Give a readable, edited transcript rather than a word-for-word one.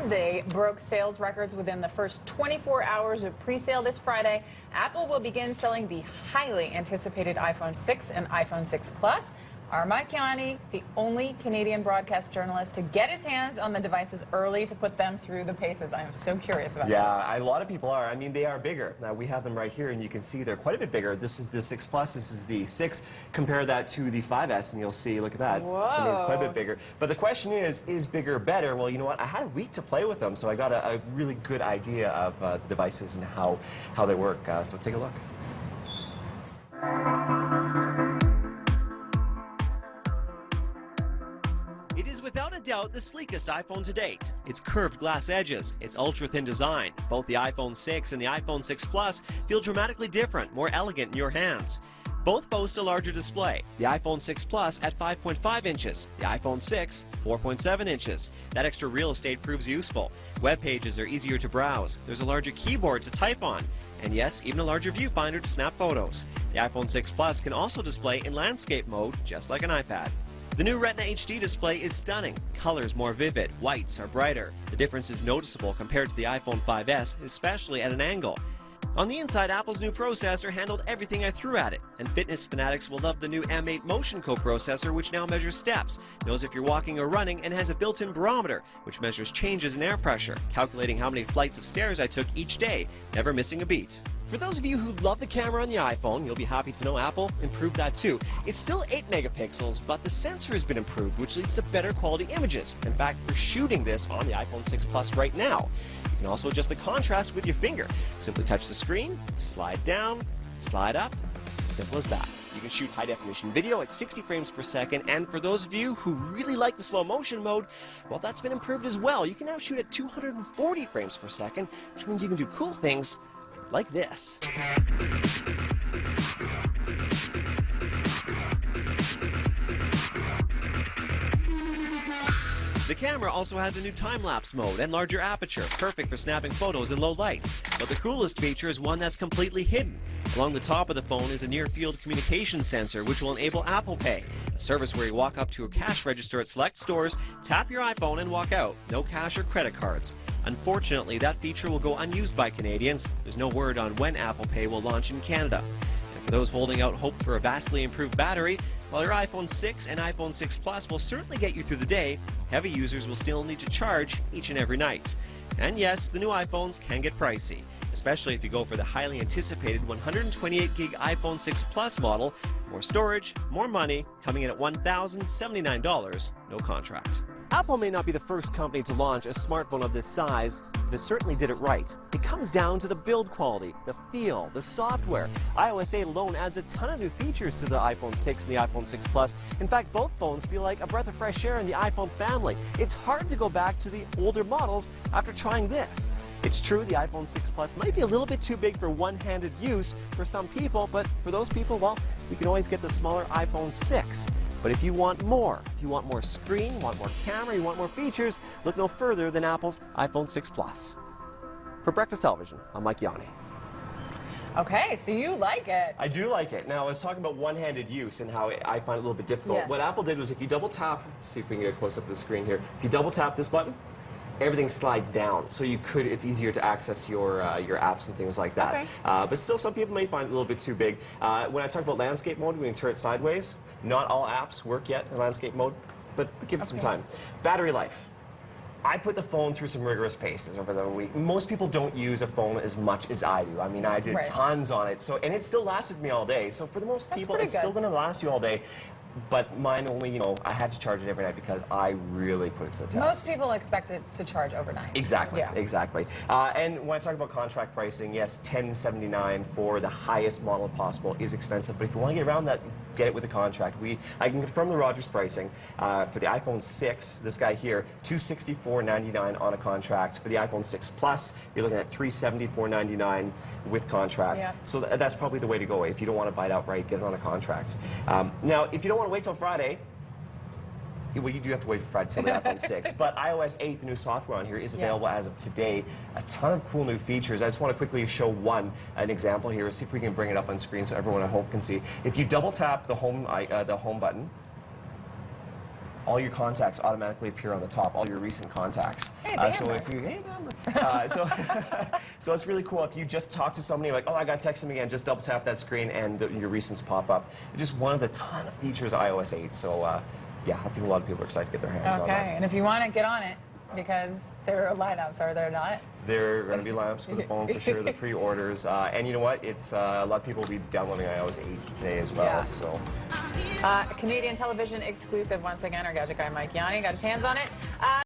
They broke sales records within the first 24 hours of pre-sale this Friday. Apple will begin selling the highly anticipated iPhone 6 and iPhone 6 Plus. Our Mike Yanni, the only Canadian broadcast journalist to get his hands on the devices early to put them through the paces. I am so curious about Yeah, a lot of people are. I mean, they are bigger. Now, we have them right here, and you can see they're quite a bit bigger. This is the 6 Plus, this is the 6. Compare that to the 5S, and you'll see, look at that. Whoa. I mean, it's quite a bit bigger. But the question is bigger better? Well, you know what? I had a week to play with them, so I got a really good idea of the devices and how they work. So take a look. It is without a doubt the sleekest iPhone to date. Its curved glass edges, its ultra-thin design. Both the iPhone 6 and the iPhone 6 Plus feel dramatically different, more elegant in your hands. Both boast a larger display. The iPhone 6 Plus at 5.5 inches, the iPhone 6 4.7 inches. That extra real estate proves useful. Web pages are easier to browse. There's a larger keyboard to type on. And yes, even a larger viewfinder to snap photos. The iPhone 6 Plus can also display in landscape mode, just like an iPad. The new Retina HD display is stunning. Colors more vivid, whites are brighter. The difference is noticeable compared to the iPhone 5S, especially at an angle. On the inside, Apple's new processor handled everything I threw at it, and fitness fanatics will love the new M8 Motion coprocessor, which now measures steps, knows if you're walking or running, and has a built-in barometer, which measures changes in air pressure, calculating how many flights of stairs I took each day, never missing a beat. For those of you who love the camera on the iPhone, you'll be happy to know Apple improved that too. It's still 8 megapixels, but the sensor has been improved, which leads to better quality images. In fact, we're shooting this on the iPhone 6 Plus right now. You can also adjust the contrast with your finger. Simply touch the screen, slide down, slide up, simple as that. You can shoot high-definition video at 60 frames per second, and for those of you who really like the slow motion mode, well, that's been improved as well. You can now shoot at 240 frames per second, which means you can do cool things like this. The camera also has a new time-lapse mode and larger aperture, perfect for snapping photos in low light. But the coolest feature is one that's completely hidden. Along the top of the phone is a near-field communication sensor, which will enable Apple Pay, a service where you walk up to a cash register at select stores, tap your iPhone, and walk out. No cash or credit cards. Unfortunately, that feature will go unused by Canadians. There's no word on when Apple Pay will launch in Canada. And for those holding out hope for a vastly improved battery, while your iPhone 6 and iPhone 6 Plus will certainly get you through the day, heavy users will still need to charge each and every night. And yes, the new iPhones can get pricey, especially if you go for the highly anticipated 128 gig iPhone 6 Plus model. More storage, more money, coming in at $1,079, no contract. Apple may not be the first company to launch a smartphone of this size, but it certainly did it right. It comes down to the build quality, the feel, the software. iOS 8 alone adds a ton of new features to the iPhone 6 and the iPhone 6 Plus. In fact, both phones feel like a breath of fresh air in the iPhone family. It's hard to go back to the older models after trying this. It's true, the iPhone 6 Plus might be a little bit too big for one-handed use for some people, but for those people, well, you can always get the smaller iPhone 6. But if you want more screen, want more camera, you want more features, look no further than Apple's iPhone 6 Plus. For Breakfast Television, I'm Mike Yanni. Okay, so you like it. I do like it. Now, I was talking about one-handed use and how I find it a little bit difficult. Yes. What Apple did was if you double tap, see if we can get a close up of the screen here. If you double tap this button, everything slides down, so it's easier to access your apps and things like that. Okay. But still, some people may find it a little bit too big. When I talk about landscape mode, we can turn it sideways. Not all apps work yet in landscape mode, but give it some time. Battery life. I put the phone through some rigorous paces over the week. Most people don't use a phone as much as I do. I mean, I did tons on it, and it still lasted me all day. So for the most people, it's still going to last you all day. But mine only, I had to charge it every night because I really put it to the test. Most people expect it to charge overnight. Exactly, yeah. exactly. And when I talk about contract pricing, yes, $1,079 for the highest model possible is expensive. But if you want to get around that, get it with a contract. I can confirm the Rogers pricing. For the iPhone 6, this guy here, $264.99 on a contract. For the iPhone 6 Plus, you're looking at $374.99 with contract. Yeah. So that's probably the way to go. If you don't want to buy it outright, get it on a contract. Now, if you don't want to wait till Friday, well, you do have to wait for Friday till the iPhone 6. But iOS 8, the new software on here, is available as of today. A ton of cool new features. I just want to quickly show an example here. See if we can bring it up on screen so everyone at home can see. If you double tap the home button, all your contacts automatically appear on the top, all your recent contacts. Hey, it's So Amber. if you, hey, it's Amber. So it's really cool. If you just talk to somebody like, oh, I got to text them again, just double tap that screen and your recents pop up. It's just one of the ton of features of iOS 8. So yeah, I think a lot of people are excited to get their hands on that. Okay, and if you want to get on it, because there are lineups, are there not? There are going to be lineups for the phone for sure, the pre-orders. And you know what? It's a lot of people will be downloading iOS 8 today as well. Yeah. So. Canadian television exclusive once again. Our Gadget Guy Mike Yanni got his hands on it.